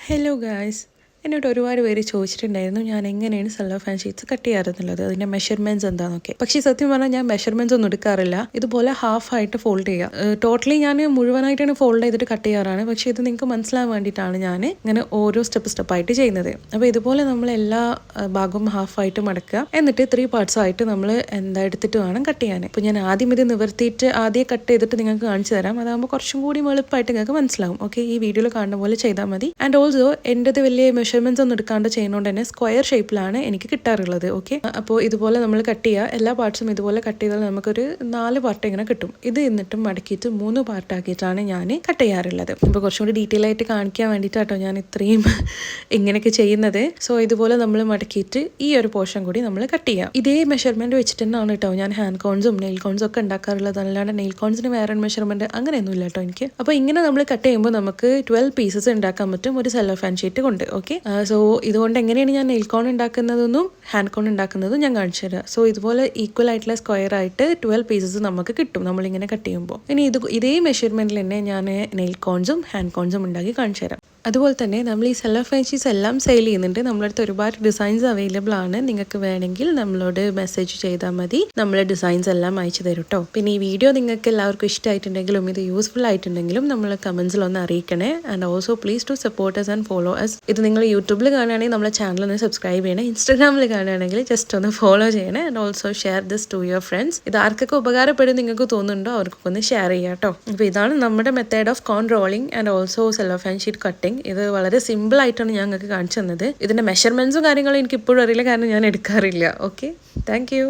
Hello guys. എന്നോട് ഒരുപാട് പേര് ചോദിച്ചിട്ടുണ്ടായിരുന്നു ഞാൻ എങ്ങനെയാണ് സെല്ലോഫാൻ ഷീറ്റ്സ് കട്ട് ചെയ്യാറെന്നുള്ളത്, അതിൻ്റെ മെഷർമെൻറ്റ്സ് എന്താണെന്നൊക്കെ. പക്ഷേ സത്യം പറഞ്ഞാൽ ഞാൻ മെഷർമെൻറ്റ്സ് ഒന്നും എടുക്കാറില്ല. ഇതുപോലെ ഹാഫായിട്ട് ഫോൾഡ് ചെയ്യുക. ടോട്ടലി ഞാൻ മുഴുവനായിട്ടാണ് ഫോൾഡ് ചെയ്തിട്ട് കട്ട് ചെയ്യാറാണ്. പക്ഷേ ഇത് നിങ്ങൾക്ക് മനസ്സിലാവാൻ വേണ്ടിയിട്ടാണ് ഞാൻ ഇങ്ങനെ ഓരോ സ്റ്റെപ്പായിട്ട് ചെയ്യുന്നത്. അപ്പോൾ ഇതുപോലെ നമ്മൾ എല്ലാ ഭാഗവും ഹാഫായിട്ട് മടക്കുക, എന്നിട്ട് 3 പാർട്സ് ആയിട്ട് നമ്മൾ എടുത്തിട്ട് വേണം കട്ട് ചെയ്യാൻ. അപ്പോൾ ഞാൻ ആദ്യം ഇത് നിവർത്തിയിട്ട് ആദ്യം കട്ട് ചെയ്തിട്ട് നിങ്ങൾക്ക് കാണിച്ചു തരാം. അതാകുമ്പോൾ കുറച്ചും കൂടി എളുപ്പമായിട്ട് നിങ്ങൾക്ക് മനസ്സിലാവും. ഓക്കെ, ഈ വീഡിയോയിൽ കാണുന്ന പോലെ ചെയ്താൽ മതി. ആൻഡ് ഓൾസോ എൻ്റെത് വലിയ മെഷർമെന്റ്സ് ഒന്നും എടുക്കാണ്ട് ചെയ്യുന്നതുകൊണ്ട് തന്നെ സ്ക്വയർ ഷേപ്പിലാണ് എനിക്ക് കിട്ടാറുള്ളത്. ഓക്കെ, അപ്പോൾ ഇതുപോലെ നമ്മൾ കട്ട് ചെയ്യുക. എല്ലാ പാർട്സും ഇതുപോലെ കട്ട് ചെയ്താൽ നമുക്കൊരു 4 പാർട്ട് ഇങ്ങനെ കിട്ടും. ഇത് എന്നിട്ടും മടക്കിയിട്ട് 3 പാർട്ടാക്കിയിട്ടാണ് ഞാൻ കട്ട് ചെയ്യാറുള്ളത്. ഇപ്പോൾ കുറച്ചും കൂടി ഡീറ്റെയിൽ ആയിട്ട് കാണിക്കാൻ വേണ്ടിയിട്ടാട്ടോ ഞാൻ ഇത്രയും ഇങ്ങനെയൊക്കെ ചെയ്യുന്നത്. സോ ഇതുപോലെ നമ്മൾ മടക്കിയിട്ട് ഈ ഒരു പോർഷൻ കൂടി നമ്മൾ കട്ട് ചെയ്യാം. ഇതേ മെഷർമെന്റ് വെച്ചിട്ട് തന്നെയാണ് കേട്ടോ ഞാൻ ഹാൻഡ് കോൺസും നെയിൽ കോൺസും ഒക്കെ ഉണ്ടാക്കാറുള്ളത്. അല്ലാണ്ട് നെയിൽ കോൺസിന് വേറെ മെഷർമെന്റ് അങ്ങനെയൊന്നും ഇല്ല കേട്ടോ എനിക്ക്. അപ്പോൾ ഇങ്ങനെ നമ്മൾ കട്ട് ചെയ്യുമ്പോൾ നമുക്ക് 12 പീസസ് ഉണ്ടാക്കാൻ പറ്റും ഒരു സെല്ലോഫാൻ ഷീറ്റ് കൊണ്ട്. ഓക്കെ, സോ ഇതുകൊണ്ട് എങ്ങനെയാണ് ഞാൻ നെയിൽ കോൺ ഉണ്ടാക്കുന്നതെന്നും ഹാൻഡ് കോൺ ഉണ്ടാക്കുന്നതും ഞാൻ കാണിച്ചു തരാം. സോ ഇതുപോലെ ഈക്വൽ ആയിട്ടുള്ള സ്ക്വയർ ആയിട്ട് 12 പീസസ് നമുക്ക് കിട്ടും നമ്മളിങ്ങനെ കട്ട് ചെയ്യുമ്പോൾ. ഇനി ഇതേ മെഷർമെന്റിൽ തന്നെ ഞാൻ നെയിൽ കോൺസും ഹാൻഡ് കോൺസും ഉണ്ടാക്കി കാണിച്ചു തരാം. അതുപോലെ തന്നെ നമ്മൾ ഈ സെല്ലോഫാൻ ഷീറ്റ്സ് എല്ലാം സെയിൽ ചെയ്യുന്നുണ്ട്. നമ്മളടുത്ത് ഒരുപാട് ഡിസൈൻസ് അവൈലബിൾ ആണ്. നിങ്ങൾക്ക് വേണമെങ്കിൽ നമ്മളോട് മെസ്സേജ് ചെയ്താൽ മതി, നമ്മൾ ഡിസൈൻസ് എല്ലാം അയച്ചു തരും കേട്ടോ. പിന്നെ ഈ വീഡിയോ നിങ്ങൾക്ക് എല്ലാവർക്കും ഇഷ്ടമായിട്ടുണ്ടെങ്കിലും ഇത് യൂസ്ഫുൾ ആയിട്ടുണ്ടെങ്കിലും നമ്മൾ കമന്റ്സിൽ ഒന്ന് അറിയിക്കണേ. And also please to support us and follow us. ഇത് നിങ്ങൾ യൂട്യൂബിൽ കാണുകയാണെങ്കിൽ നമ്മളെ ചാനൽ ഒന്ന് സബ്സ്ക്രൈബ് ചെയ്യണേ. ഇൻസ്റ്റാഗ്രാമിൽ കാണുകയാണെങ്കിൽ ജസ്റ്റ് ഒന്ന് ഫോളോ ചെയ്യണേ. And also share this to your friends. ഇത് ആർക്കൊക്കെ ഉപകാരപ്പെടും നിങ്ങൾക്ക് തോന്നുന്നുണ്ടോ അവർക്കൊക്കെ ഒന്ന് ഷെയർ ചെയ്യാം കേട്ടോ. അപ്പോൾ ഇതാണ് നമ്മുടെ method of cone rolling and also cellophane sheet cutting. ഇത് വളരെ സിമ്പിൾ ആയിട്ടാണ് ഞങ്ങൾക്ക് കാണിച്ചു തന്നത്. ഇതിന്റെ മെഷർമെന്റ്സും കാര്യങ്ങളും എനിക്ക് ഇപ്പോഴും അറിയില്ല, കാരണം ഞാൻ എടുക്കാറില്ല. Okay, thank you.